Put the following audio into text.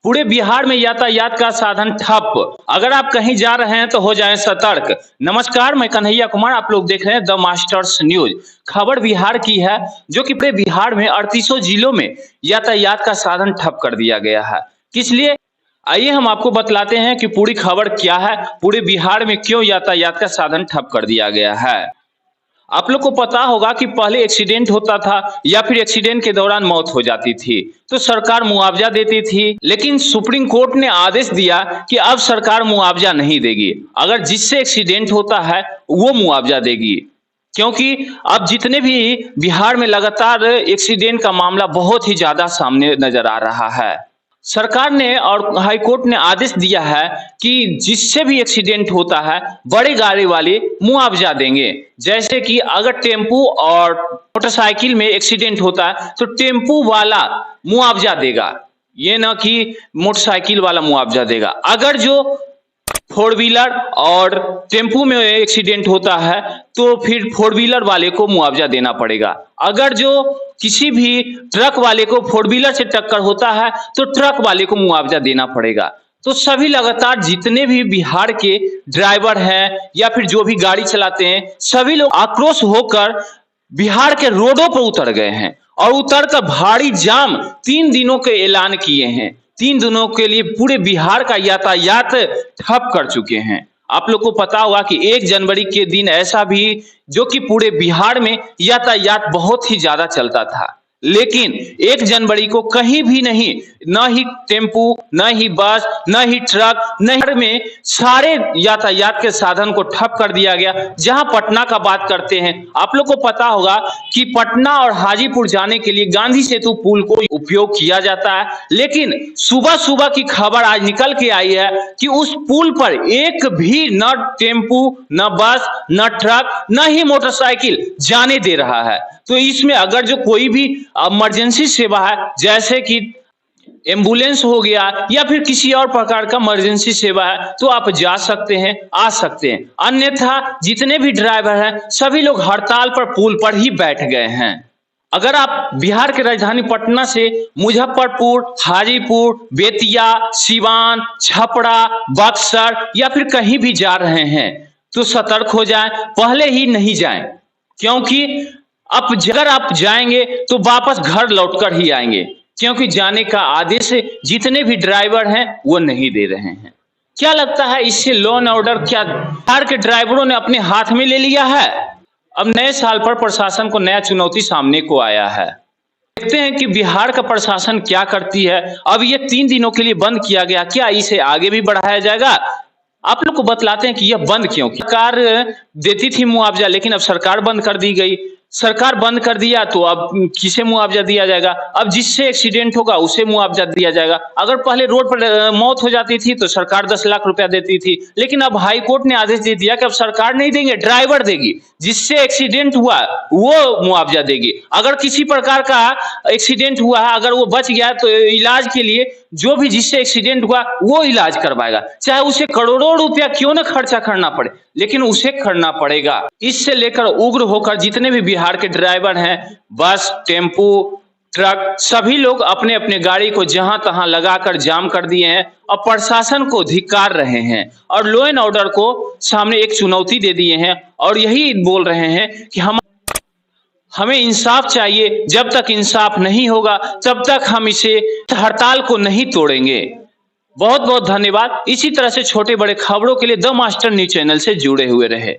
पूरे बिहार में यातायात का साधन ठप। अगर आप कहीं जा रहे हैं तो हो जाएं सतर्क। नमस्कार, मैं कन्हैया कुमार, आप लोग देख रहे हैं द मास्टर्स न्यूज। खबर बिहार की है, जो कि पूरे बिहार में 38 जिलों में यातायात का साधन ठप कर दिया गया है। किस लिए, आइए हम आपको बतलाते हैं कि पूरी खबर क्या है, पूरे बिहार में क्यों यातायात का साधन ठप कर दिया गया है। आप लोग को पता होगा कि पहले एक्सीडेंट होता था या फिर एक्सीडेंट के दौरान मौत हो जाती थी तो सरकार मुआवजा देती थी, लेकिन सुप्रीम कोर्ट ने आदेश दिया कि अब सरकार मुआवजा नहीं देगी। अगर जिससे एक्सीडेंट होता है वो मुआवजा देगी, क्योंकि अब जितने भी बिहार में लगातार एक्सीडेंट का मामला बहुत ही ज्यादा सामने नजर आ रहा है। सरकार ने और हाई कोर्ट ने आदेश दिया है कि जिससे भी एक्सीडेंट होता है बड़ी गाड़ी वाले मुआवजा देंगे। जैसे कि अगर टेम्पू और मोटरसाइकिल में एक्सीडेंट होता है तो टेम्पू वाला मुआवजा देगा, ये ना कि मोटरसाइकिल वाला मुआवजा देगा। अगर जो फोर व्हीलर और टेम्पू में एक्सीडेंट होता है तो फिर फोर व्हीलर वाले को मुआवजा देना पड़ेगा। अगर जो किसी भी ट्रक वाले को फोर व्हीलर से टक्कर होता है तो ट्रक वाले को मुआवजा देना पड़ेगा। तो सभी लगातार जितने भी बिहार के ड्राइवर हैं या फिर जो भी गाड़ी चलाते हैं, सभी लोग आक्रोश होकर बिहार के रोडों पर उतर गए हैं और उतरकर भारी जाम 3 दिनों के ऐलान किए हैं। 3 दिनों के लिए पूरे बिहार का यातायात ठप कर चुके हैं। आप लोग को पता होगा कि 1 जनवरी के दिन ऐसा भी जो कि पूरे बिहार में यातायात बहुत ही ज्यादा चलता था, लेकिन 1 जनवरी को कहीं भी नहीं, न ही टेम्पू, न ही बस, न ही ट्रक, न में सारे यातायात के साधन को ठप कर दिया गया। जहां पटना का बात करते हैं, आप लोग को पता होगा कि पटना और हाजीपुर जाने के लिए गांधी सेतु पुल को उपयोग किया जाता है, लेकिन सुबह सुबह की खबर आज निकल के आई है कि उस पुल पर एक भी न टेम्पू, न बस, न ट्रक, न ही मोटरसाइकिल जाने दे रहा है। तो इसमें अगर जो कोई भी इमरजेंसी सेवा है, जैसे कि एम्बुलेंस हो गया या फिर किसी और प्रकार का इमरजेंसी सेवा है, तो आप जा सकते हैं, आ सकते हैं। अन्यथा जितने भी ड्राइवर हैं सभी लोग हड़ताल पर पुल पर ही बैठ गए हैं। अगर आप बिहार के राजधानी पटना से मुजफ्फरपुर, हाजीपुर, बेतिया, सिवान, छपरा, बक्सर या फिर कहीं भी जा रहे हैं तो सतर्क हो जाएं, पहले ही नहीं जाएं, क्योंकि अब अगर आप जाएंगे तो वापस घर लौटकर ही आएंगे, क्योंकि जाने का आदेश जितने भी ड्राइवर हैं वो नहीं दे रहे हैं। क्या लगता है, इससे लॉ एंड ऑर्डर क्या बिहार के ड्राइवरों ने अपने हाथ में ले लिया है? अब नए साल पर प्रशासन को नया चुनौती सामने को आया है। देखते हैं कि बिहार का प्रशासन क्या करती है। अब ये 3 दिनों के लिए बंद किया गया, क्या इसे आगे भी बढ़ाया जाएगा? आप लोग को बतलाते हैं कि यह बंद क्यों। सरकार देती थी मुआवजा, लेकिन अब सरकार बंद कर दी गई। सरकार बंद कर दिया तो अब किसे मुआवजा दिया जाएगा? अब जिससे एक्सीडेंट होगा उसे मुआवजा दिया जाएगा। अगर पहले रोड पर मौत हो जाती थी तो सरकार 10 लाख रुपया देती थी, लेकिन अब हाई कोर्ट ने आदेश दे दिया कि अब सरकार नहीं देंगे, ड्राइवर देगी। जिससे एक्सीडेंट हुआ वो मुआवजा देगी। अगर किसी प्रकार का एक्सीडेंट हुआ है, अगर वो बच गया तो इलाज के लिए जो भी जिससे एक्सीडेंट हुआ वो इलाज करवाएगा, चाहे उसे करोड़ों रुपया क्यों न खर्चा करना पड़े, लेकिन उसे करना पड़ेगा। इससे लेकर उग्र होकर जितने भी बिहार के ड्राइवर हैं, बस, टेम्पू, ट्रक, सभी लोग अपने अपने गाड़ी को जहां तहां लगाकर जाम कर दिए हैं और प्रशासन को धिक्कार रहे हैं और लॉ एंड ऑर्डर को सामने एक चुनौती दे दिए हैं और यही बोल रहे हैं कि हमें इंसाफ चाहिए। जब तक इंसाफ नहीं होगा तब तक हम इसे हड़ताल को नहीं तोड़ेंगे। बहुत बहुत धन्यवाद। इसी तरह से छोटे बड़े खबरों के लिए द मास्टर न्यूज चैनल से जुड़े हुए रहे।